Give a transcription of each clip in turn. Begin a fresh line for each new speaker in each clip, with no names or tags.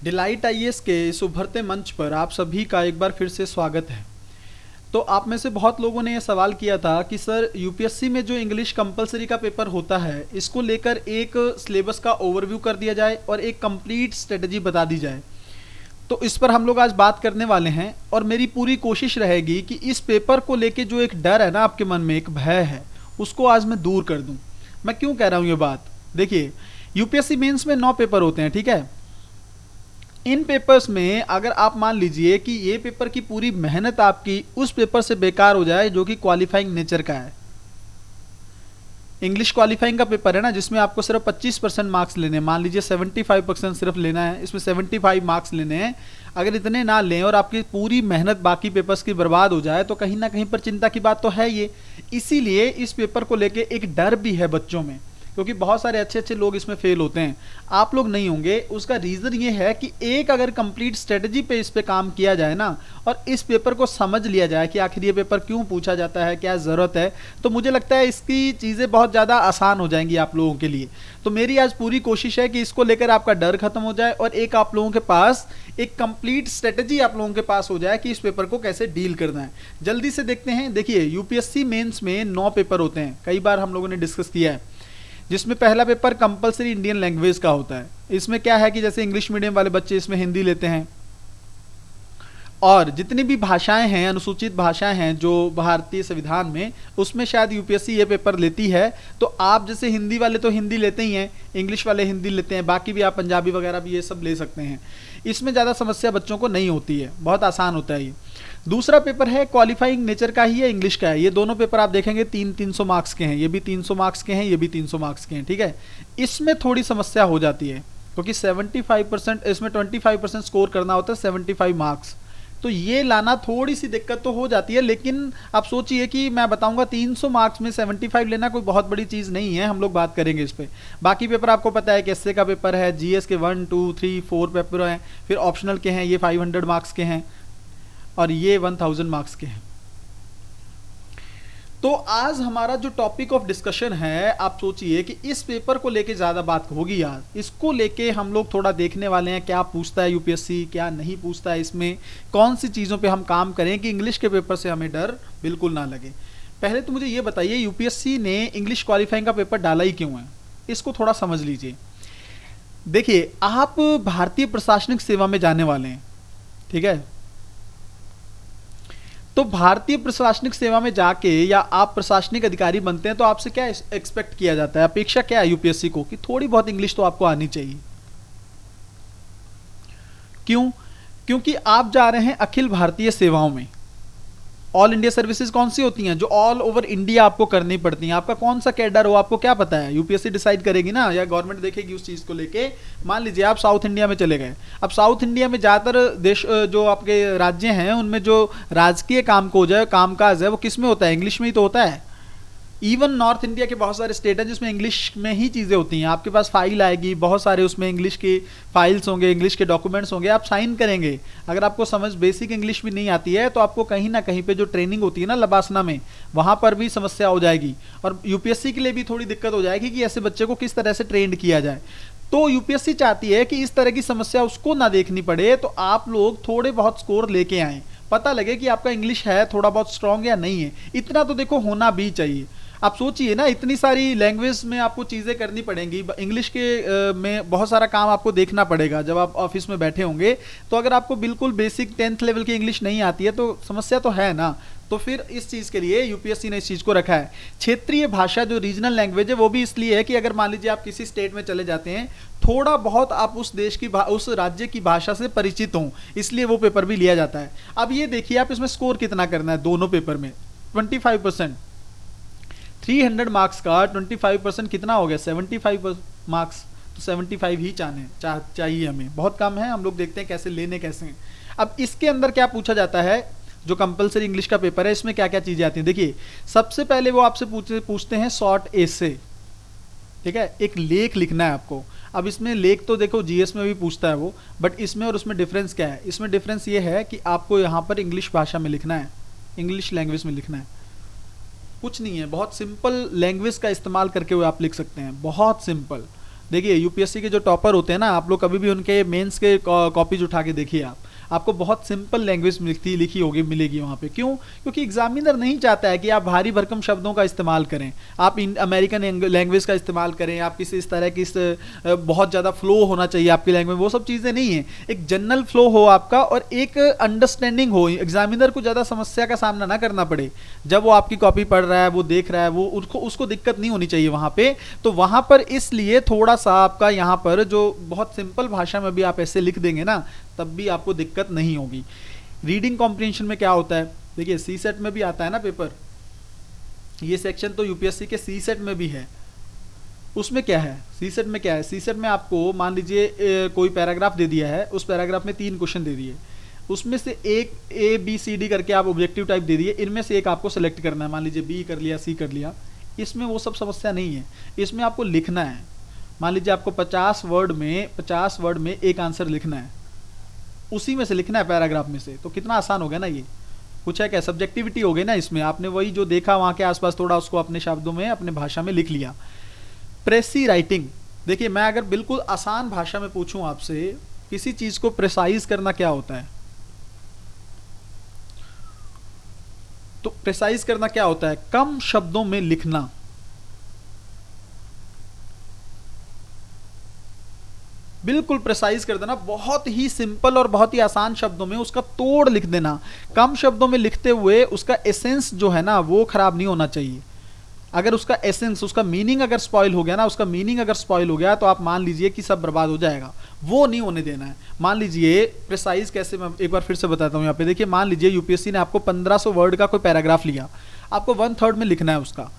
Delight IAS के इस उभरते मंच पर आप सभी का एक बार फिर से स्वागत है। तो आप में से बहुत लोगों ने यह सवाल किया था कि सर यूपीएससी में जो इंग्लिश कंपलसरी का पेपर होता है इसको लेकर एक सिलेबस का ओवरव्यू कर दिया जाए और एक कंप्लीट स्ट्रेटजी बता दी जाए। तो इस पर हम लोग आज बात करने वाले हैं और मेरी पूरी कोशिश रहेगी कि इस पेपर को लेके जो एक डर है ना आपके मन में, एक भय है, उसको आज मैं दूर कर दूं। मैं क्यों कह रहा हूं ये बात? देखिए, यूपीएससी मेंस में 9 पेपर होते हैं, ठीक है। इन पेपर्स में अगर आप मान लीजिए कि ये पेपर की पूरी मेहनत आपकी उस पेपर से बेकार हो जाए जो कि क्वालिफाइंग नेचर का है। इंग्लिश क्वालिफाइंग का पेपर है ना, जिसमें आपको सिर्फ 25% मार्क्स लेने हैं। मान लीजिए 75% सिर्फ लेना है, इसमें 75 मार्क्स लेने हैं। अगर इतने ना लें और आपकी पूरी मेहनत बाकी पेपर्स की बर्बाद हो जाए तो कहीं ना कहीं पर चिंता की बात तो है ये। इसीलिए इस पेपर को लेके एक डर भी है बच्चों में, क्योंकि बहुत सारे अच्छे अच्छे लोग इसमें फेल होते हैं। आप लोग नहीं होंगे। उसका रीज़न ये है कि एक अगर कंप्लीट स्ट्रेटजी पे इस पे काम किया जाए ना, और इस पेपर को समझ लिया जाए कि आखिर ये पेपर क्यों पूछा जाता है, क्या ज़रूरत है, तो मुझे लगता है इसकी चीज़ें बहुत ज़्यादा आसान हो जाएंगी आप लोगों के लिए। तो मेरी आज पूरी कोशिश है कि इसको लेकर आपका डर खत्म हो जाए और एक आप लोगों के पास एक कंप्लीट स्ट्रेटजी आप लोगों के पास हो जाए कि इस पेपर को कैसे डील करना है। जल्दी से देखते हैं। देखिए, यूपीएससी मेंस में 9 पेपर होते हैं, कई बार हम लोगों ने डिस्कस किया है। जिसमें पहला पेपर कंपलसरी इंडियन लैंग्वेज का होता है। इसमें क्या है कि जैसे इंग्लिश मीडियम वाले बच्चे इसमें हिंदी लेते हैं, और जितनी भी भाषाएं हैं, अनुसूचित भाषाएं हैं जो भारतीय संविधान में, उसमें शायद यूपीएससी ये पेपर लेती है। तो आप जैसे हिंदी वाले तो हिंदी लेते ही हैं, इंग्लिश वाले हिंदी लेते हैं, बाकी भी आप पंजाबी वगैरह भी ये सब ले सकते हैं। इसमें ज़्यादा समस्या बच्चों को नहीं होती है, बहुत आसान होता है ये। दूसरा पेपर है क्वालिफाइंग नेचर का ही है, इंग्लिश का है। ये दोनों पेपर आप देखेंगे 300 मार्क्स के हैं, ये भी 300 मार्क्स के हैं, ये भी 300 मार्क्स के हैं, ठीक है। इसमें थोड़ी समस्या हो जाती है क्योंकि 75%, इसमें 25% स्कोर करना होता है, 75 मार्क्स। तो ये लाना थोड़ी सी दिक्कत तो हो जाती है। लेकिन आप सोचिए कि मैं बताऊंगा 300 मार्क्स में 75 लेना कोई बहुत बड़ी चीज़ नहीं है। हम लोग बात करेंगे इस पे। बाकी पेपर आपको पता है कि एसए का पेपर है, जीएस के 1, 2, 3, 4 पेपर हैं, फिर ऑप्शनल के हैं, ये 500 मार्क्स के हैं और ये 1000 मार्क्स के हैं। तो आज हमारा जो टॉपिक ऑफ डिस्कशन है, आप सोचिए कि इस पेपर को लेके ज़्यादा बात होगी। आज इसको लेके हम लोग थोड़ा देखने वाले हैं क्या पूछता है यूपीएससी, क्या नहीं पूछता है, इसमें कौन सी चीज़ों पे हम काम करें कि इंग्लिश के पेपर से हमें डर बिल्कुल ना लगे। पहले तो मुझे ये बताइए, यूपीएससी ने इंग्लिश क्वालिफाइंग का पेपर डाला ही क्यों है, इसको थोड़ा समझ लीजिए। देखिए, आप भारतीय प्रशासनिक सेवा में जाने वाले हैं, ठीक है। तो भारतीय प्रशासनिक सेवा में जाके या आप प्रशासनिक अधिकारी बनते हैं तो आपसे क्या एक्सपेक्ट किया जाता है, अपेक्षा क्या है यूपीएससी को, कि थोड़ी बहुत इंग्लिश तो आपको आनी चाहिए। क्यों? क्योंकि आप जा रहे हैं अखिल भारतीय सेवाओं में। ऑल इंडिया सर्विसेज कौन सी होती हैं? जो ऑल ओवर इंडिया आपको करनी पड़ती हैं। आपका कौन सा कैडर हो आपको क्या पता है? यूपीएससी डिसाइड करेगी ना, या गवर्नमेंट देखेगी उस चीज़ को लेके। मान लीजिए आप साउथ इंडिया में चले गए। अब साउथ इंडिया में ज़्यादातर देश जो आपके राज्य हैं उनमें जो राजकीय कामकाज है वो किस में होता है? इंग्लिश में ही तो होता है। इवन नॉर्थ इंडिया के बहुत सारे स्टेट हैं जिसमें इंग्लिश में ही चीज़ें होती हैं। आपके पास फाइल आएगी, बहुत सारे उसमें इंग्लिश के फाइल्स होंगे, इंग्लिश के डॉक्यूमेंट्स होंगे, आप साइन करेंगे। अगर आपको समझ बेसिक इंग्लिश भी नहीं आती है तो आपको कहीं ना कहीं पे जो ट्रेनिंग होती है ना लबासना में, वहाँ पर भी समस्या हो जाएगी और यूपीएससी के लिए भी थोड़ी दिक्कत हो जाएगी कि ऐसे बच्चे को किस तरह से ट्रेंड किया जाए। तो यूपीएससी चाहती है कि इस तरह की समस्या उसको ना देखनी पड़े, तो आप लोग थोड़े बहुत स्कोर लेके आएँ, पता लगे कि आपका इंग्लिश है थोड़ा बहुत स्ट्रांग या नहीं है। इतना तो देखो होना भी चाहिए। आप सोचिए ना, इतनी सारी लैंग्वेज में आपको चीज़ें करनी पड़ेंगी। इंग्लिश के में बहुत सारा काम आपको देखना पड़ेगा जब आप ऑफिस में बैठे होंगे। तो अगर आपको बिल्कुल बेसिक 10th लेवल की इंग्लिश नहीं आती है तो समस्या तो है ना। तो फिर इस चीज़ के लिए यूपीएससी ने इस चीज़ को रखा है। क्षेत्रीय भाषा जो रीजनल लैंग्वेज है वो भी इसलिए है कि अगर मान लीजिए आप किसी स्टेट में चले जाते हैं, थोड़ा बहुत आप उस देश की उस राज्य की भाषा से परिचित हों, इसलिए वो पेपर भी लिया जाता है। अब ये देखिए आप इसमें स्कोर कितना करना है दोनों पेपर में। 25%, 300 मार्क्स का 25% कितना हो गया? 75 मार्क्स। तो 75 ही चाहिए हमें, बहुत कम है। हम लोग देखते हैं कैसे लेने कैसे हैं। अब इसके अंदर क्या पूछा जाता है, जो कंपलसरी इंग्लिश का पेपर है इसमें क्या क्या चीज़ें आती हैं। देखिए, सबसे पहले वो आपसे पूछते हैं शॉर्ट एसे, ठीक है। एक लेख लिखना है आपको। अब इसमें लेख तो देखो जीएस में भी पूछता है वो, बट इसमें और उसमें डिफरेंस क्या है? इसमें डिफरेंस ये है कि आपको यहाँ पर इंग्लिश भाषा में लिखना है, इंग्लिश लैंग्वेज में लिखना है। कुछ नहीं है, बहुत सिंपल लैंग्वेज का इस्तेमाल करके वो आप लिख सकते हैं, बहुत सिंपल। देखिए यूपीएससी के जो टॉपर होते हैं ना, आप लोग कभी भी उनके मेंस के कॉपीज उठा के देखिए आप, आपको बहुत सिंपल लैंग्वेज लिखी होगी मिलेगी वहाँ पे। क्यों? क्योंकि एग्जामिनर नहीं चाहता है कि आप भारी भरकम शब्दों का इस्तेमाल करें, आप अमेरिकन लैंग्वेज का इस्तेमाल करें, आप किसी इस तरह की बहुत ज़्यादा फ्लो होना चाहिए आपकी लैंग्वेज, वो सब चीज़ें नहीं है। एक जनरल फ्लो हो आपका और एक अंडरस्टैंडिंग हो, एग्जामिनर को ज़्यादा समस्या का सामना ना करना पड़े। जब वो आपकी कॉपी पढ़ रहा है, वो देख रहा है, वो उसको दिक्कत नहीं होनी चाहिए वहाँ पे। तो वहाँ पर इसलिए थोड़ा सा आपका यहाँ पर जो बहुत सिंपल भाषा में भी आप ऐसे लिख देंगे ना, तब भी आपको दिक्कत नहीं होगी। रीडिंग कॉम्प्रिहेंशन में क्या होता है, देखिए सी सेट में भी आता है ना पेपर, ये सेक्शन तो यूपीएससी के सी सेट में भी है। उसमें क्या है, सी सेट में क्या है, सी सेट में आपको मान लीजिए कोई पैराग्राफ दे दिया है, उस पैराग्राफ में 3 क्वेश्चन दे दिए, उसमें से एक ABCD करके आप ऑब्जेक्टिव टाइप दे दिए, इनमें से एक आपको सेलेक्ट करना है, मान लीजिए बी कर लिया, सी कर लिया। इसमें वो सब समस्या नहीं है, इसमें आपको लिखना है। मान लीजिए आपको 50 वर्ड में एक आंसर लिखना है, उसी में से लिखना है पैराग्राफ में से। तो कितना आसान हो गया ना, ये कुछ है क्या, सब्जेक्टिविटी हो गई ना इसमें। आपने वही जो देखा वहाँ के आसपास थोड़ा उसको अपने शब्दों में अपने भाषा में लिख लिया। प्रेसी राइटिंग, देखिए मैं अगर बिल्कुल आसान भाषा में पूछूं आपसे, किसी चीज को प्रिसाइज करना क्या होता है, तो प्रिसाइज करना क्या होता है, कम शब्दों में लिखना। बिल्कुल प्रिसाइज कर देना, बहुत ही सिंपल और बहुत ही आसान शब्दों में उसका तोड़ लिख देना। कम शब्दों में लिखते हुए उसका एसेंस जो है ना वो खराब नहीं होना चाहिए। अगर उसका एसेंस, उसका मीनिंग अगर स्पॉइल हो गया ना, उसका मीनिंग अगर स्पॉइल हो गया तो आप मान लीजिए कि सब बर्बाद हो जाएगा, वो नहीं होने देना है। मान लीजिए प्रिसाइज कैसे, मैं एक बार फिर से बताता हूँ यहाँ पे। देखिए मान लीजिए यूपीएससी ने आपको 1500 वर्ड का कोई पैराग्राफ लिया, आपको 1/3 में लिखना है उसका,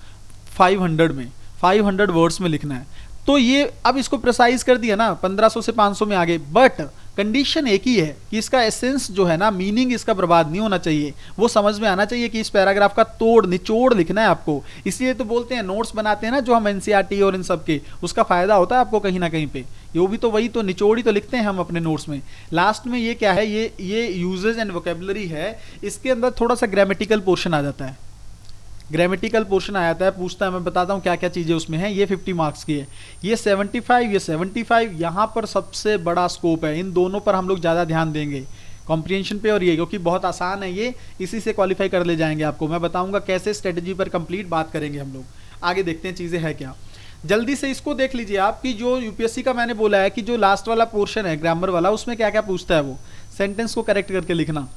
500 वर्ड्स में लिखना है। तो ये अब इसको प्रिसाइज कर दिया ना, 1500 से 500 में आ गए, बट कंडीशन एक ही है कि इसका एसेंस जो है ना, मीनिंग इसका बर्बाद नहीं होना चाहिए। वो समझ में आना चाहिए कि इस पैराग्राफ का तोड़ निचोड़ लिखना है आपको। इसलिए तो बोलते हैं नोट्स बनाते हैं ना जो हम एनसीईआरटी और इन सब के, उसका फायदा होता है आपको कहीं ना कहीं पे। ये भी तो वही तो निचोड़ ही तो लिखते हैं हम अपने नोट्स में। लास्ट में ये क्या है, ये यूजेज एंड वोकेबलरी है, इसके अंदर थोड़ा सा ग्रामेटिकल पोर्शन आ जाता है। ग्रामेटिकल पोर्शन आ जाता है, पूछता है, मैं बताता हूँ क्या क्या चीज़ें उसमें हैं। ये 50 मार्क्स की है, ये 75, ये 75। यहाँ पर सबसे बड़ा स्कोप है, इन दोनों पर हम लोग ज़्यादा ध्यान देंगे, कॉम्प्रिहेंशन पे और ये, क्योंकि बहुत आसान है ये, इसी से क्वालिफाई कर ले जाएंगे आपको। मैं बताऊँगा कैसे, स्ट्रेटजी पर कंप्लीट बात करेंगे हम लोग। आगे देखते हैं चीज़ें है क्या। जल्दी से इसको देख लीजिए आप कि जो यूपीएससी का मैंने बोला है कि जो लास्ट वाला पोर्शन है ग्रामर वाला, उसमें क्या क्या पूछता है वो। सेंटेंस को करेक्ट करके लिखना,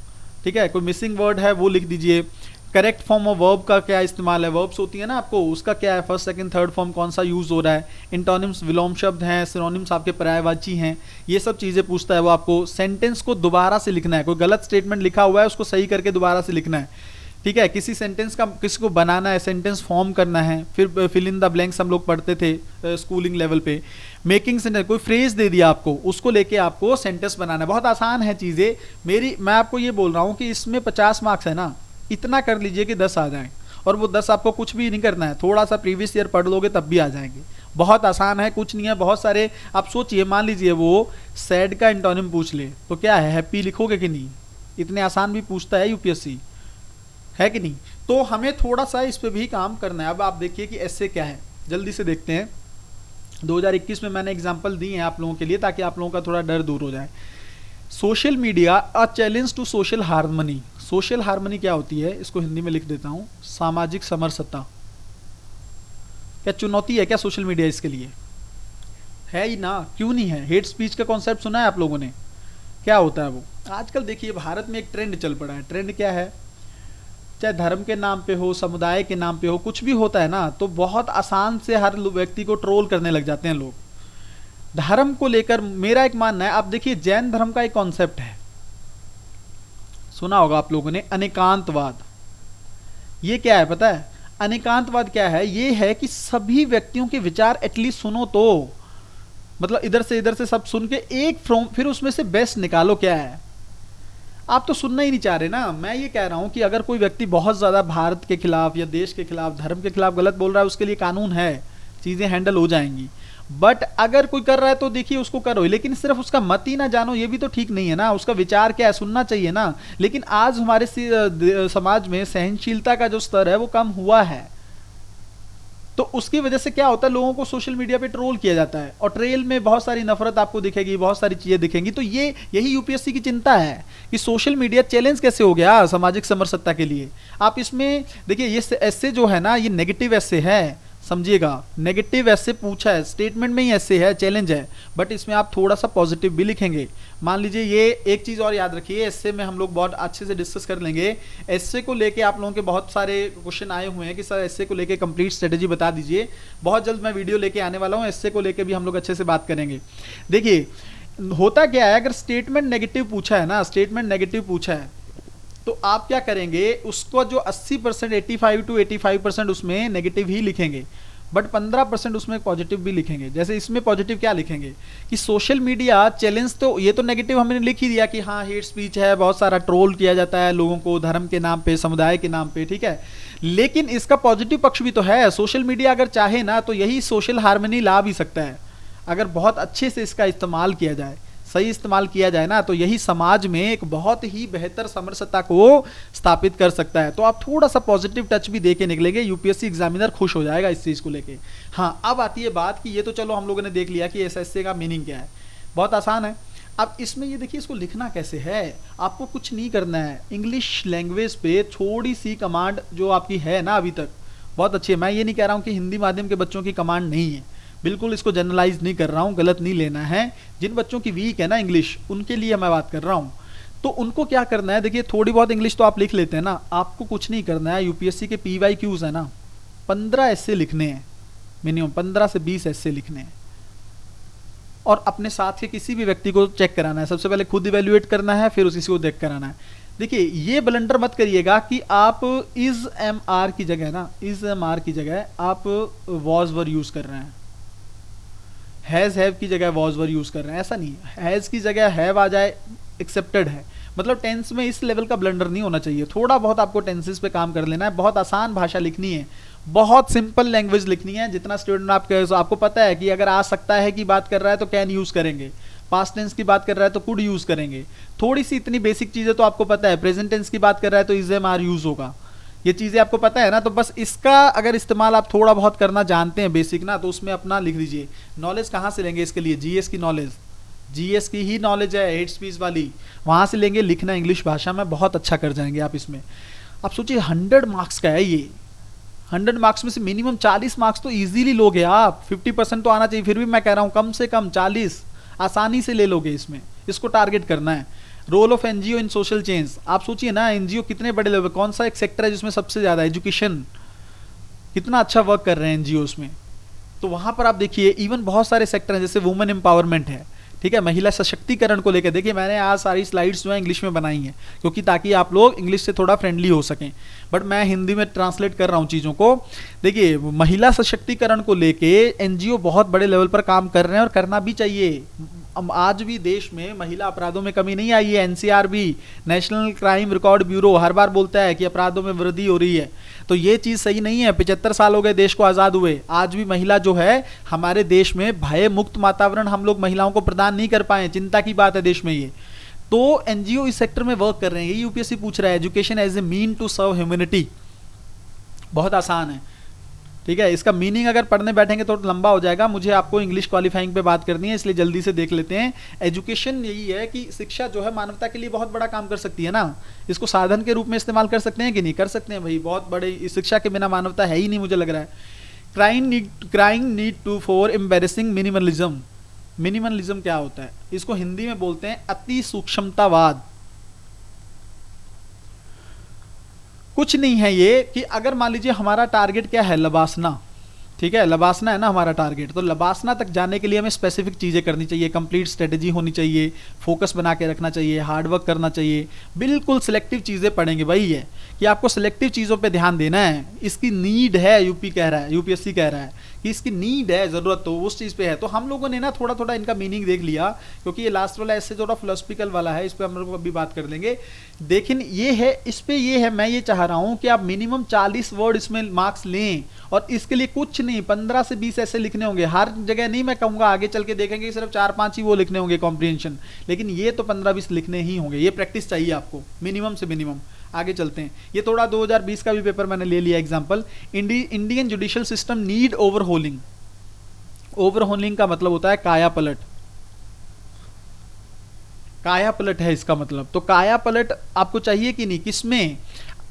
ठीक है, कोई मिसिंग वर्ड है वो लिख दीजिए। करेक्ट फॉर्म ऑफ वर्ब का क्या इस्तेमाल है, वर्ब्स होती है ना आपको, उसका क्या है, फर्स्ट सेकंड थर्ड फॉर्म कौन सा यूज हो रहा है। इंटोनिम्स विलोम शब्द हैं, सिनोनिम्स आपके पर्यायवाची हैं, ये सब चीज़ें पूछता है वो आपको। सेंटेंस को दोबारा से लिखना है, कोई गलत स्टेटमेंट लिखा हुआ है उसको सही करके दोबारा से लिखना है, ठीक है। किसी सेंटेंस का किसी को बनाना है, सेंटेंस फॉर्म करना है, फिर फिल इन द ब्लैंक्स हम लोग पढ़ते थे स्कूलिंग लेवल पे। मेकिंग सेंटेंस, कोई फ्रेज दे दिया आपको, उसको लेके आपको सेंटेंस बनाना है। बहुत आसान है चीज़ें मैं आपको ये बोल रहा हूँ कि इसमें 50 मार्क्स है ना, इतना कर लीजिए कि 10 आ जाएं, और वो 10 आपको कुछ भी नहीं करना है, थोड़ा सा प्रीवियस ईयर पढ़ लोगे तब भी आ जाएंगे। बहुत आसान है, कुछ नहीं है। बहुत सारे आप सोचिए, मान लीजिए वो सैड का एंटोनिम पूछ ले तो क्या है, हैप्पी लिखोगे कि नहीं? इतने आसान भी पूछता है यूपीएससी, है कि नहीं? तो हमें थोड़ा सा इस पे भी काम करना है। अब आप देखिए कि ऐसे क्या है, जल्दी से देखते हैं। 2021 में मैंने एग्जाम्पल दी हैं आप लोगों के लिए, ताकि आप लोगों का थोड़ा डर दूर हो जाए। Social media a challenge to social harmony. Social harmony क्या होती है, इसको हिंदी में लिख देता हूं, सामाजिक समरसता। क्या चुनौती है क्या सोशल मीडिया इसके लिए? है ही ना, क्यों नहीं है? हेट स्पीच का कॉन्सेप्ट सुना है आप लोगों ने, क्या होता है वो? आजकल देखिए भारत में एक ट्रेंड चल पड़ा है। ट्रेंड क्या है, चाहे धर्म के नाम पे हो, समुदाय के नाम पे हो, कुछ भी होता है ना, तो बहुत आसान से हर व्यक्ति को ट्रोल करने लग जाते हैं लोग। धर्म को लेकर मेरा एक मानना है, आप देखिए जैन धर्म का एक कॉन्सेप्ट है, सुना होगा आप लोगों ने, अनेकांतवाद। ये क्या है पता है? अनेकांतवाद क्या है? ये है कि सभी व्यक्तियों के विचार एटलीस्ट सुनो तो, मतलब इधर से सब सुन के एक फिर उसमें से बेस्ट निकालो। क्या है, आप तो सुनना ही नहीं चाह रहे ना। मैं ये कह रहा हूं कि अगर कोई व्यक्ति बहुत ज्यादा भारत के खिलाफ या देश के खिलाफ, धर्म के खिलाफ गलत बोल रहा है, उसके लिए कानून है, चीजें हैंडल हो जाएंगी। बट अगर कोई कर रहा है तो देखिए उसको करो, लेकिन सिर्फ उसका मत ही ना जानो, ये भी तो ठीक नहीं है ना। उसका विचार क्या है सुनना चाहिए ना। लेकिन आज हमारे समाज में सहनशीलता का जो स्तर है वो कम हुआ है। तो उसकी वजह से क्या होता है, लोगों को सोशल मीडिया पे ट्रोल किया जाता है और ट्रेल में बहुत सारी नफरत आपको दिखेगी, बहुत सारी चीजें दिखेंगी। तो ये यही यूपीएससी की चिंता है कि सोशल मीडिया चैलेंज कैसे हो गया सामाजिक समरसत्ता के लिए। आप इसमें देखिए, ये ऐसे जो है ना, ये नेगेटिव ऐसे है, समझिएगा, नेगेटिव ऐसे पूछा है, स्टेटमेंट में ही ऐसे है, चैलेंज है, बट इसमें आप थोड़ा सा पॉजिटिव भी लिखेंगे। मान लीजिए, ये एक चीज और याद रखिए, एस्से में हम लोग बहुत अच्छे से डिस्कस कर लेंगे। एस्से को लेके आप लोगों के बहुत सारे क्वेश्चन आए हुए हैं कि सर एस्से को लेके कंप्लीट स्ट्रेटेजी बता दीजिए। बहुत जल्द मैं वीडियो लेके आने वाला हूँ, एस्से को लेके भी हम लोग अच्छे से बात करेंगे। देखिए होता क्या है, अगर स्टेटमेंट नेगेटिव पूछा है ना, स्टेटमेंट नेगेटिव पूछा है, तो आप क्या करेंगे, उसको जो 80%, 85 to 85% उसमें नेगेटिव ही लिखेंगे, बट 15% उसमें पॉजिटिव भी लिखेंगे। जैसे इसमें पॉजिटिव क्या लिखेंगे कि सोशल मीडिया चैलेंज, तो ये तो नेगेटिव हमने लिख ही दिया कि हाँ हेट स्पीच है, बहुत सारा ट्रोल किया जाता है लोगों को धर्म के नाम पे, समुदाय के नाम पे, ठीक है। लेकिन इसका पॉजिटिव पक्ष भी तो है, सोशल मीडिया अगर चाहे ना तो यही सोशल हार्मनी ला भी सकता है। अगर बहुत अच्छे से इसका इस्तेमाल किया जाए, सही इस्तेमाल किया जाए ना, तो यही समाज में एक बहुत ही बेहतर समरसता को स्थापित कर सकता है। तो आप थोड़ा सा पॉजिटिव टच भी देके निकलेंगे, यूपीएससी एग्जामिनर खुश हो जाएगा इस चीज को लेके। हाँ, अब आती है बात कि ये तो चलो हम लोगों ने देख लिया कि एसएससी का मीनिंग क्या है, बहुत आसान है। अब इसमें ये देखिए, इसको लिखना कैसे है, आपको कुछ नहीं करना है। इंग्लिश लैंग्वेज पे थोड़ी सी कमांड जो आपकी है ना अभी तक, बहुत अच्छी है। मैं ये नहीं कह रहा हूँ कि हिंदी माध्यम के बच्चों की कमांड नहीं है, बिल्कुल इसको जनरलाइज नहीं कर रहा हूँ, गलत नहीं लेना है। जिन बच्चों की वीक है ना इंग्लिश, उनके लिए मैं बात कर रहा हूँ। तो उनको क्या करना है, देखिए थोड़ी बहुत इंग्लिश तो आप लिख लेते हैं ना, आपको कुछ नहीं करना है। यूपीएससी के PYQs है ना, 15 ऐसे लिखने हैं, मिनिमम 15 से 20 ऐसे लिखने हैं, और अपने साथ के किसी भी व्यक्ति को चेक कराना है। सबसे पहले खुद इवेल्युएट करना है, फिर उसी को देख कराना है। देखिए ये ब्लंडर मत करिएगा कि आप इज एम आर की जगह ना, इज एम आर की जगह आप वॉज वर यूज कर रहे हैं, हैज हैव की जगह वॉज वर यूज कर रहे हैं। ऐसा नहीं, हैज की जगह हैव आ जाए, एक्सेप्टेड है। मतलब टेंस में इस लेवल का ब्लंडर नहीं होना चाहिए। थोड़ा बहुत आपको टेंसेस पे काम कर लेना है, बहुत आसान भाषा लिखनी है, बहुत सिंपल लैंग्वेज लिखनी है। जितना स्टूडेंट आपको पता है कि अगर आ सकता है की बात कर रहा है तो कैन यूज करेंगे, पास्ट टेंस की बात कर रहा है तो कुड यूज करेंगे। थोड़ी सी इतनी बेसिक चीजें तो आपको पता है, प्रेजेंट टेंस की बात कर रहा है तो इज एम आर यूज होगा, ये चीजें आपको पता है ना। तो बस इसका अगर इस्तेमाल आप थोड़ा बहुत करना जानते हैं बेसिक ना, तो उसमें अपना लिख दीजिए। नॉलेज कहाँ से लेंगे इसके लिए, जीएस की नॉलेज, जीएस की ही नॉलेज है, हेट स्पीच वाली, वहां से लेंगे। लिखना इंग्लिश भाषा में बहुत अच्छा कर जाएंगे आप इसमें। आप सोचिए 100 मार्क्स का है ये, 100 मार्क्स में से मिनिमम 40 मार्क्स तो इजीली लोगे आप। 50% तो आना चाहिए, फिर भी मैं कह रहा हूं कम से कम 40 आसानी से ले लोगे इसमें। इसको टारगेट करना है। Role of NGO in social change, आप सोचिए ना एनजीओ कितने बड़े लेवल, कौन सा एक सेक्टर है जिसमें सबसे ज्यादा, एजुकेशन, कितना अच्छा वर्क कर रहे हैं एनजीओ उसमें। तो वहां पर आप देखिए इवन बहुत सारे सेक्टर हैं, जैसे वुमेन एम्पावरमेंट है, ठीक है, महिला सशक्तिकरण को लेकर। देखिए मैंने आज सारी स्लाइड्स जो है इंग्लिश में बनाई हैं, क्योंकि ताकि आप लोग इंग्लिश से थोड़ा फ्रेंडली हो सकें, बट मैं हिंदी में ट्रांसलेट कर रहा हूँ चीज़ों को। देखिए महिला सशक्तिकरण को लेके एनजीओ बहुत बड़े लेवल पर काम कर रहे हैं और करना भी चाहिए। आज भी देश में महिला अपराधों में कमी नहीं आई है। NCRB, national crime record bureau, हर बार बोलता है कि अपराधों में वृद्धि हो रही है, तो ये चीज सही नहीं है। 75 साल हो गए देश को आजाद हुए, आज भी महिला जो है हमारे देश में भय मुक्त वातावरण हम लोग महिलाओं को प्रदान नहीं कर पाए। चिंता की बात है देश में ये। तो एनजीओ इस सेक्टर में वर्क कर रहे हैं। ये यूपीएससी पूछ रहा है, education as a mean to serve humanity, बहुत आसान है, ठीक है। इसका मीनिंग अगर पढ़ने बैठेंगे तो लंबा हो जाएगा, मुझे आपको इंग्लिश क्वालिफाइंग पे बात करनी है, इसलिए जल्दी से देख लेते हैं। एजुकेशन यही है कि शिक्षा जो है मानवता के लिए बहुत बड़ा काम कर सकती है ना। इसको साधन के रूप में इस्तेमाल कर सकते हैं कि नहीं कर सकते हैं भाई, बहुत बड़े। इस शिक्षा के बिना मानवता है ही नहीं मुझे लग रहा है। Crying need to for embracing minimalism. Minimalism क्या होता है, इसको हिंदी में बोलते हैं अति सूक्ष्मतावाद। कुछ नहीं है ये कि अगर मान लीजिए हमारा टारगेट क्या है, लबासना, ठीक है, लबासना है ना हमारा टारगेट, तो लबासना तक जाने के लिए हमें स्पेसिफिक चीज़ें करनी चाहिए, कंप्लीट स्ट्रेटेजी होनी चाहिए, फोकस बना के रखना चाहिए, हार्डवर्क करना चाहिए। बिल्कुल सिलेक्टिव चीज़ें पढ़ेंगे, वही है कि आपको सिलेक्टिव चीज़ों पे ध्यान देना है। इसकी नीड है, यूपीएससी कह रहा है कि इसकी नीड है, ज़रूरत तो उस चीज़ पे है। तो हम लोगों ने ना थोड़ा थोड़ा इनका मीनिंग देख लिया, क्योंकि ये लास्ट वाला ऐसे थोड़ा फिलोसफिकल वाला है, इस पर हम लोग अभी बात कर लेंगे। लेकिन ये है, इस पे ये है, मैं ये चाह रहा हूँ कि आप मिनिमम 40 वर्ड इसमें मार्क्स लें, और इसके लिए कुछ नहीं 15 से 20 ऐसे लिखने होंगे। हर जगह नहीं मैं कहूँगा, आगे चल के देखेंगे सिर्फ 4-5 ही वो लिखने होंगे कॉम्प्रिहेंशन, लेकिन ये तो 15-20 लिखने ही होंगे। ये प्रैक्टिस चाहिए आपको मिनिमम से मिनिमम। आगे चलते हैं, ये थोड़ा 2020 का भी पेपर मैंने ले लिया example. Indian judicial system need overhauling. Overhauling का मतलब होता है काया पलट, काया पलट है इसका मतलब। तो काया पलट आपको चाहिए कि नहीं, किसमें?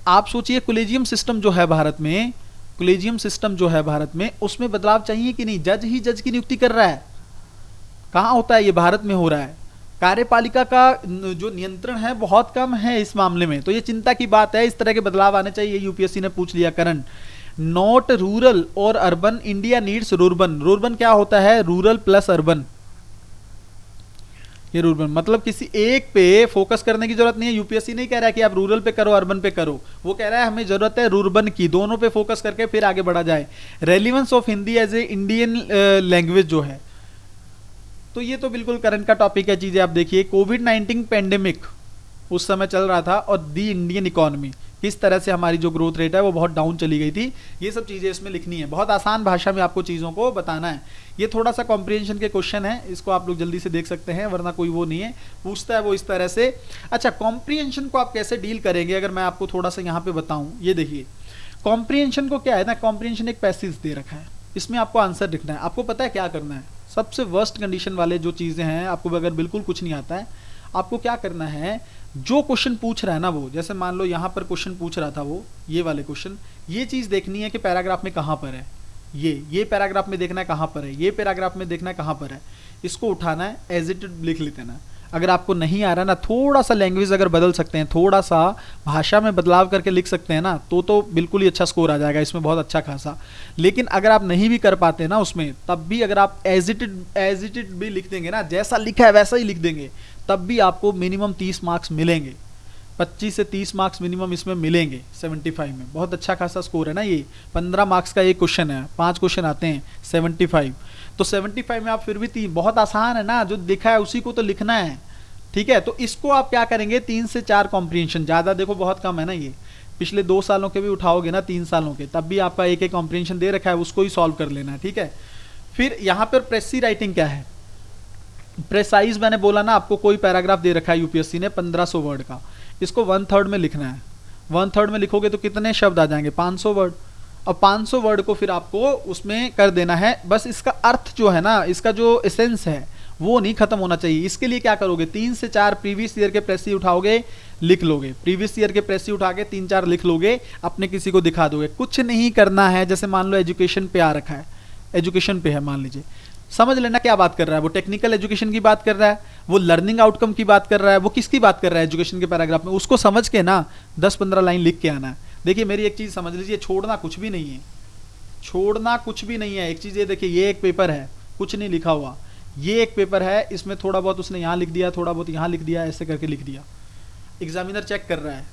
आप सोचिए कोलेजियम सिस्टम जो है भारत में, कोलेजियम सिस्टम जो है भारत में, उसमें बदलाव चाहिए कि नहीं? जज ही जज की नियुक्ति कर रहा है, कहाँ होता है ये? भारत में हो रहा है। कार्यपालिका का जो नियंत्रण है बहुत कम है इस मामले में, तो ये चिंता की बात है। इस तरह के बदलाव आने चाहिए। यूपीएससी ने पूछ लिया करंट, नॉट रूरल और urban, India needs rurban. Rurban क्या होता है? Rural plus urban. ये रूरबन मतलब किसी एक पे फोकस करने की जरूरत नहीं है। यूपीएससी नहीं कह रहा है कि आप रूरल पे करो अर्बन पे करो, वो कह रहा है हमें जरूरत है रूरबन की, दोनों पे फोकस करके फिर आगे बढ़ा जाए। Relevance of Hindi as a Indian language जो है, तो ये तो बिल्कुल करंट का टॉपिक है। चीजें आप देखिए, कोविड-19 पेंडेमिक उस समय चल रहा था और दी इंडियन इकोनॉमी, किस तरह से हमारी जो ग्रोथ रेट है वो बहुत डाउन चली गई थी। ये सब चीजें इसमें लिखनी है, बहुत आसान भाषा में आपको चीजों को बताना है। ये थोड़ा सा कॉम्प्रिहेंशन के क्वेश्चन है, इसको आप लोग जल्दी से देख सकते हैं, वरना कोई वो नहीं है, पूछता है वो इस तरह से। अच्छा, कॉम्प्रिहेंशन को आप कैसे डील करेंगे, अगर मैं आपको थोड़ा सा यहाँ पे बताऊं, ये देखिए कॉम्प्रिहेंशन को क्या है ना, कॉम्प्रिहेंशन एक पैसेज दे रखा है, इसमें आपको आंसर लिखना है। आपको पता है क्या करना है? सबसे वर्स्ट कंडीशन वाले जो चीजें हैं, आपको अगर बिल्कुल कुछ नहीं आता है, आपको क्या करना है, जो क्वेश्चन पूछ रहा है ना वो, जैसे मान लो यहाँ पर क्वेश्चन पूछ रहा था वो, ये वाले क्वेश्चन, ये चीज देखनी है कि पैराग्राफ में कहाँ पर है, ये पैराग्राफ में देखना है कहाँ पर है, ये पैराग्राफ में देखना है कहाँ पर है, इसको उठाना है, एज इट लिख लेते ना। अगर आपको नहीं आ रहा ना, थोड़ा सा लैंग्वेज अगर बदल सकते हैं, थोड़ा सा भाषा में बदलाव करके लिख सकते हैं ना, तो बिल्कुल ही अच्छा स्कोर आ जाएगा इसमें, बहुत अच्छा खासा। लेकिन अगर आप नहीं भी कर पाते ना उसमें, तब भी अगर आप एज इट भी लिख देंगे ना, जैसा लिखा है वैसा ही लिख देंगे, तब भी आपको मिनिमम 30 मार्क्स मिलेंगे, 25 से 30 मार्क्स मिनिमम इसमें मिलेंगे 75 में। बहुत अच्छा खासा स्कोर है ना ये। 15 मार्क्स का एक क्वेश्चन है, 5 क्वेश्चन आते हैं, 75। तो 75 में आप फिर भी 3, बहुत आसान है ना, जो लिखा है उसी को तो लिखना है, ठीक है। तो इसको आप क्या करेंगे, 3 से 4 कॉम्प्रिहेंशन, ज़्यादा देखो बहुत कम है ना ये, पिछले 2 सालों के भी उठाओगे ना, 3 सालों के, तब भी आपका एक कॉम्प्रिहेंशन दे रखा है, उसको ही सॉल्व कर लेना है, ठीक है। फिर यहाँ पर प्रेसी राइटिंग क्या है? प्रेसाइज मैंने बोला ना आपको, कोई पैराग्राफ दे रखा है यूपीएससी ने 1500 वर्ड का, इसको 1/3 में लिखना है। 1/3 में लिखोगे तो कितने शब्द आ जाएंगे? 500 वर्ड। और 500 वर्ड को फिर आपको उसमें कर देना है। बस इसका अर्थ जो है ना, इसका जो एसेंस है वो नहीं खत्म होना चाहिए। इसके लिए क्या करोगे, 3 से 4 प्रीवियस ईयर के प्रेसी उठाओगे, लिख लोगे, प्रीवियस ईयर के प्रेसी उठा के 3-4 लिख लोगे, अपने किसी को दिखा दोगे। कुछ नहीं करना है। जैसे मान लो एजुकेशन पे आ रखा है, एजुकेशन पे है मान लीजिए, समझ लेना क्या बात कर रहा है वो, टेक्निकल एजुकेशन की बात कर रहा है, वो लर्निंग आउटकम की बात कर रहा है, वो किसकी बात कर रहा है एजुकेशन के पैराग्राफ में, उसको समझ के ना 10-15 लाइन लिख के आना है। देखिए मेरी एक चीज समझ लीजिए, छोड़ना कुछ भी नहीं है, छोड़ना कुछ भी नहीं है। एक चीज ये देखिए, ये एक पेपर है, कुछ नहीं लिखा हुआ, ये एक पेपर है, इसमें थोड़ा बहुत उसने यहाँ लिख दिया, थोड़ा बहुत यहाँ लिख दिया, ऐसे करके लिख दिया। एग्जामिनर चेक कर रहा है,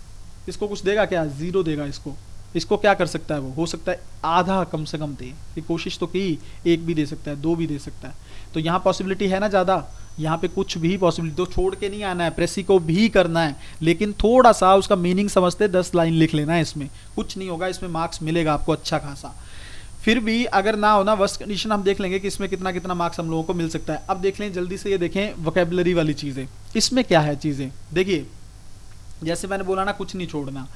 इसको कुछ देगा क्या? 0 देगा इसको क्या कर सकता है वो? हो सकता है आधा कम से कम दे, ये कोशिश तो की, 1 भी दे सकता है, 2 भी दे सकता है। तो यहाँ पॉसिबिलिटी है ना ज़्यादा, यहाँ पे कुछ भी पॉसिबिलिटी, तो छोड़ के नहीं आना है, प्रेसी को भी करना है, लेकिन थोड़ा सा उसका मीनिंग समझते 10 लाइन लिख लेना है। इसमें कुछ नहीं होगा, इसमें मार्क्स मिलेगा आपको अच्छा खासा। फिर भी अगर ना हो ना, वर्स्ट कंडीशन हम देख लेंगे कि इसमें कितना कितना मार्क्स हम लोगों को मिल सकता है। अब देख लें जल्दी से, ये देखें वोकैबुलरी वाली चीज़ें, इसमें क्या है चीज़ें देखिए। जैसे मैंने बोला ना, कुछ नहीं छोड़ना,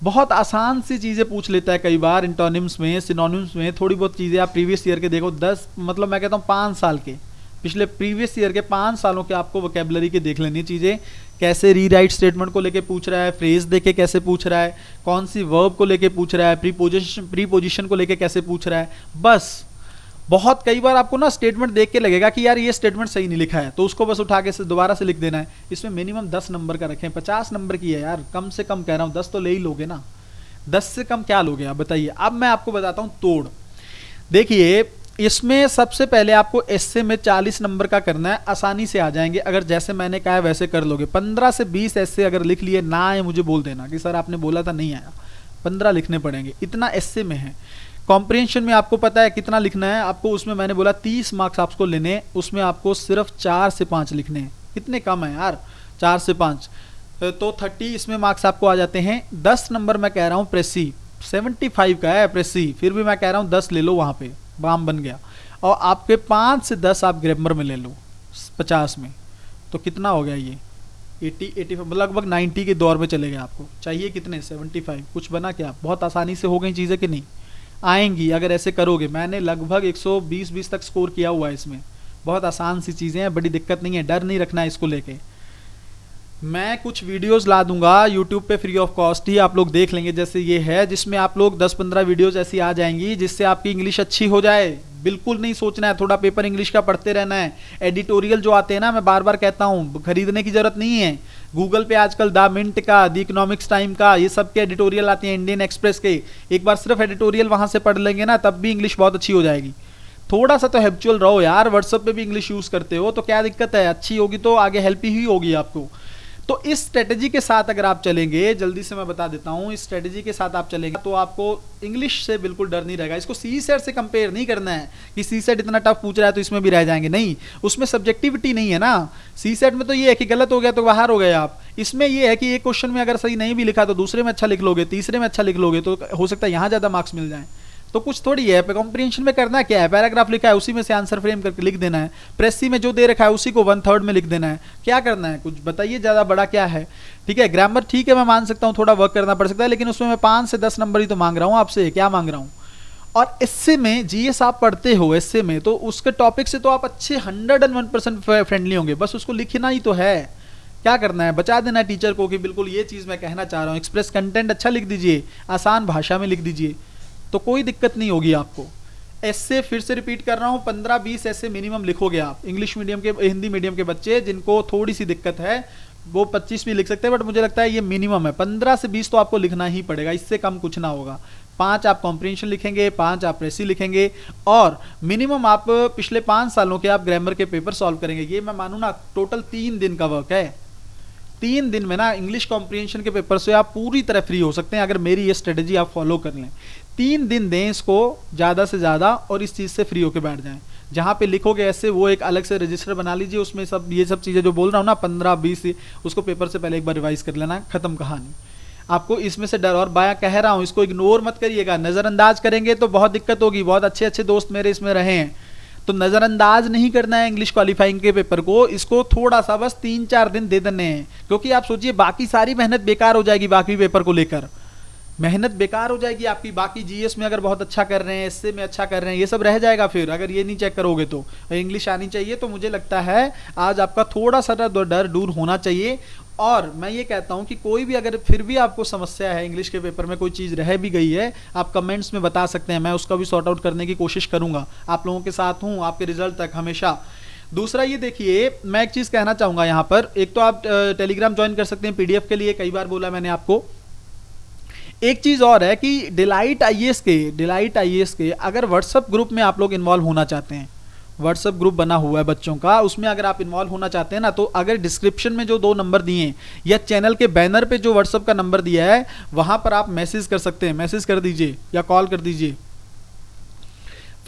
बहुत आसान सी चीज़ें पूछ लेता है कई बार, इंटोनिम्स में, सिनोनिम्स में, थोड़ी बहुत चीज़ें आप प्रीवियस ईयर के देखो, 10 मतलब मैं कहता हूँ 5 साल के, पिछले प्रीवियस ईयर के 5 सालों के आपको वोकैबुलरी के देख लेनी चीज़ें। कैसे रीराइट स्टेटमेंट को लेके पूछ रहा है, फ्रेज देके कैसे पूछ रहा है, कौन सी वर्ब को लेके पूछ रहा है, प्रीपोजिशन को लेके कैसे पूछ रहा है। बस बहुत कई बार आपको ना स्टेटमेंट देख के लगेगा कि यार ये स्टेटमेंट सही नहीं लिखा है, तो उसको बस उठा के दोबारा से लिख देना है। इसमें मिनिमम 10 नंबर का रखें, 50 नंबर की है यार, कम से कम कह रहा हूँ, 10 तो ले ही लोगे ना, 10 से कम क्या लोगे आप बताइए। अब मैं आपको बताता हूँ तोड़। देखिए इसमें सबसे पहले आपको एस्से में 40 नंबर का करना है, आसानी से आ जाएंगे अगर जैसे मैंने कहा है वैसे कर लोगे। 15 से 20 एस्से अगर लिख लिए ना आए मुझे बोल देना कि सर आपने बोला था नहीं आया, 15 लिखने पड़ेंगे, इतना एस्से में है। कॉम्प्रिहेंशन में आपको पता है कितना लिखना है आपको, उसमें मैंने बोला 30 मार्क्स आपको लेने, उसमें आपको सिर्फ 4 से 5 लिखने हैं। कितने कम है यार, 4 से 5 तो 30 इसमें मार्क्स आपको आ जाते हैं। 10 नंबर मैं कह रहा हूँ प्रेसी, 75 का है प्रेसी, फिर भी मैं कह रहा हूँ 10 ले लो, वहाँ पे बाम बन गया। और आपके 5 से 10 आप ग्रामर में ले लो 50 में, तो कितना हो गया ये 80 85 लगभग 90 के दौर में चले गए। आपको चाहिए कितने 75, कुछ बना क्या? बहुत आसानी से हो गई चीज़ें कि नहीं? आएंगी अगर ऐसे करोगे। मैंने लगभग 120 तक स्कोर किया हुआ है इसमें। बहुत आसान सी चीज़ें हैं, बड़ी दिक्कत नहीं है, डर नहीं रखना है इसको लेके। मैं कुछ वीडियोस ला दूंगा यूट्यूब पे फ्री ऑफ कॉस्ट ही, आप लोग देख लेंगे। जैसे ये है जिसमें आप लोग 10-15 वीडियोस ऐसी आ जाएंगी जिससे आपकी इंग्लिश अच्छी हो जाए। बिल्कुल नहीं सोचना है, थोड़ा पेपर इंग्लिश का पढ़ते रहना है। एडिटोरियल जो आते हैं ना, मैं बार बार कहता हूँ, खरीदने की जरूरत नहीं है। गूगल पे आजकल द मिंट का, द इकोनॉमिक्स टाइम का, ये सब के एडिटोरियल आते हैं, इंडियन एक्सप्रेस के। एक बार सिर्फ एडिटोरियल वहां से पढ़ लेंगे ना, तब भी इंग्लिश बहुत अच्छी हो जाएगी। थोड़ा सा तो हैबिचुअल रहो यार, व्हाट्सएप पे भी इंग्लिश यूज करते हो तो क्या दिक्कत है? अच्छी होगी तो आगे हेल्प ही होगी आपको। तो इस स्ट्रेटेजी के साथ अगर आप चलेंगे, जल्दी से मैं बता देता हूं, इस स्ट्रेटेजी के साथ आप चलेंगे तो आपको इंग्लिश से बिल्कुल डर नहीं रहेगा। इसको सीसेट से कंपेयर नहीं करना है कि सीसेट इतना टफ पूछ रहा है तो इसमें भी रह जाएंगे, नहीं, उसमें सब्जेक्टिविटी नहीं है ना। सीसेट में तो ये है कि गलत हो गया तो बाहर हो गए आप। इसमें ये है कि एक क्वेश्चन में अगर सही नहीं भी लिखा तो दूसरे में अच्छा लिख लोगे, तीसरे में अच्छा लिख लोगे, तो हो सकता है यहां ज्यादा मार्क्स मिल जाए। तो कुछ थोड़ी है, कॉम्प्रिहेंशन में करना क्या है, पैराग्राफ लिखा है उसी में से आंसर फ्रेम करके लिख देना है। प्रेसी में जो दे रखा है उसी को 1/3 में लिख देना है। क्या करना है, कुछ बताइए, ज्यादा बड़ा क्या है? ठीक है, ग्रामर ठीक है, मैं मान सकता हूँ थोड़ा वर्क करना पड़ सकता है, लेकिन उसमें मैं 5 से 10 नंबर ही तो मांग रहा हूँ आपसे, क्या मांग रहा हूँ। और एस्से में जीएस आप पढ़ते हो, एस्से में तो उसके टॉपिक से तो आप अच्छे 101% फ्रेंडली होंगे, बस उसको लिखना ही तो है। क्या करना है, बचा देना है टीचर को कि बिल्कुल ये चीज मैं कहना चाह रहा हूँ। एक्सप्रेस कंटेंट अच्छा लिख दीजिए, आसान भाषा में लिख दीजिए, तो कोई दिक्कत नहीं होगी आपको। ऐसे फिर से रिपीट कर रहा हूं, 15-20 ऐसे मिनिमम लिखोगे आप। इंग्लिश मीडियम के, हिंदी मीडियम के बच्चे जिनको थोड़ी सी दिक्कत है वो 25 भी लिख सकते हैं, बट मुझे लगता है ये मिनिमम है। 15 से 20 तो आपको लिखना ही पड़ेगा, इससे कम कुछ ना होगा। 5 आप कॉम्प्रिहेंशन लिखेंगे, 5 आप प्रेसी लिखेंगे, और मिनिमम आप पिछले 5 सालों के आप ग्रामर के पेपर सॉल्व करेंगे। ये मैं मानू ना, टोटल 3 दिन का वर्क है। 3 दिन में ना इंग्लिश कॉम्प्रिहेंशन के पेपर से आप पूरी तरह फ्री हो सकते हैं अगर मेरी ये स्ट्रेटेजी आप फॉलो कर लें। 3 दिन दें इसको ज़्यादा से ज़्यादा, और इस चीज़ से फ्री होकर बैठ जाएं। जहाँ पे लिखोगे ऐसे, वो एक अलग से रजिस्टर बना लीजिए, उसमें सब ये सब चीज़ें जो बोल रहा हूँ ना 15-20, उसको पेपर से पहले एक बार रिवाइज कर लेना, खत्म कहानी। आपको इसमें से डर, और बाया कह रहा हूँ इसको इग्नोर मत करिएगा। नज़रअंदाज करेंगे तो बहुत दिक्कत होगी। बहुत अच्छे अच्छे दोस्त मेरे इसमें रहे हैं, तो नज़रअंदाज नहीं करना है इंग्लिश क्वालिफाइंग के पेपर को। इसको थोड़ा सा बस 3-4 दिन दे देने हैं, क्योंकि आप सोचिए बाकी सारी मेहनत बेकार हो जाएगी। बाकी पेपर को लेकर मेहनत बेकार हो जाएगी आपकी। बाकी जीएस में अगर बहुत अच्छा कर रहे हैं, एसए में अच्छा कर रहे हैं, ये सब रह जाएगा फिर अगर ये नहीं चेक करोगे तो। इंग्लिश आनी चाहिए, तो मुझे लगता है आज आपका थोड़ा सा डर दूर होना चाहिए। और मैं ये कहता हूं कि कोई भी अगर फिर भी आपको समस्या है, इंग्लिश के पेपर में कोई चीज़ रह भी गई है, आप कमेंट्स में बता सकते हैं, मैं उसका भी सॉर्ट आउट करने की कोशिश करूंगा। आप लोगों के साथ हूं आपके रिजल्ट तक हमेशा। दूसरा ये देखिए, मैं एक चीज़ कहना चाहूँगा यहाँ पर। एक तो आप टेलीग्राम ज्वाइन कर सकते हैं पीडीएफ के लिए, कई बार बोला मैंने आपको। एक चीज़ और है कि डिलाइट आईएएस के अगर व्हाट्सएप ग्रुप में आप लोग इन्वॉल्व होना चाहते हैं, व्हाट्सएप ग्रुप बना हुआ है बच्चों का, उसमें अगर आप इन्वॉल्व होना चाहते हैं ना, तो अगर डिस्क्रिप्शन में जो 2 नंबर दिए हैं या चैनल के बैनर पे जो व्हाट्सएप का नंबर दिया है, वहां पर आप मैसेज कर सकते हैं, मैसेज कर दीजिए या कॉल कर दीजिए,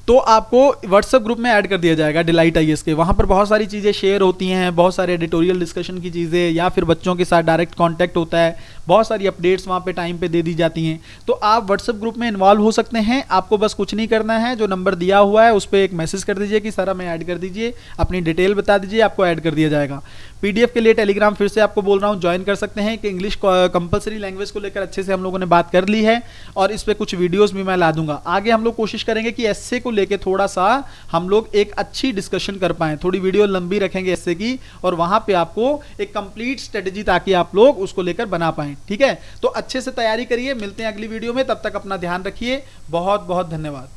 तो आपको व्हाट्सएप ग्रुप में ऐड कर दिया जाएगा डिलाइट आईएएस के। वहाँ पर बहुत सारी चीज़ें शेयर होती हैं, बहुत सारे एडिटोरियल डिस्कशन की चीज़ें, या फिर बच्चों के साथ डायरेक्ट कांटेक्ट होता है, बहुत सारी अपडेट्स वहाँ पे टाइम पे दे दी जाती हैं। तो आप व्हाट्सएप ग्रुप में इन्वॉल्व हो सकते हैं। आपको बस कुछ नहीं करना है, जो नंबर दिया हुआ है उस पर एक मैसेज कर दीजिए कि सर हमें ऐड कर दीजिए, अपनी डिटेल बता दीजिए, आपको ऐड कर दिया जाएगा। पीडीएफ के लिए टेलीग्राम फिर से आपको बोल रहा हूँ ज्वाइन कर सकते हैं, कि इंग्लिश कंपलसरी लैंग्वेज को लेकर अच्छे से हम लोगों ने बात कर ली है, और इस पर कुछ वीडियोज़ भी मैं ला दूंगा। आगे हम लोग कोशिश करेंगे कि एसए को लेकर थोड़ा सा हम लोग एक अच्छी डिस्कशन कर पाएं, थोड़ी वीडियो लंबी रखेंगे एसए की, और वहां पे आपको एक कंप्लीट स्ट्रेटजी ताकि आप लोग उसको लेकर बना पाएं। ठीक है, तो अच्छे से तैयारी करिए, मिलते हैं अगली वीडियो में, तब तक अपना ध्यान रखिए। बहुत बहुत धन्यवाद।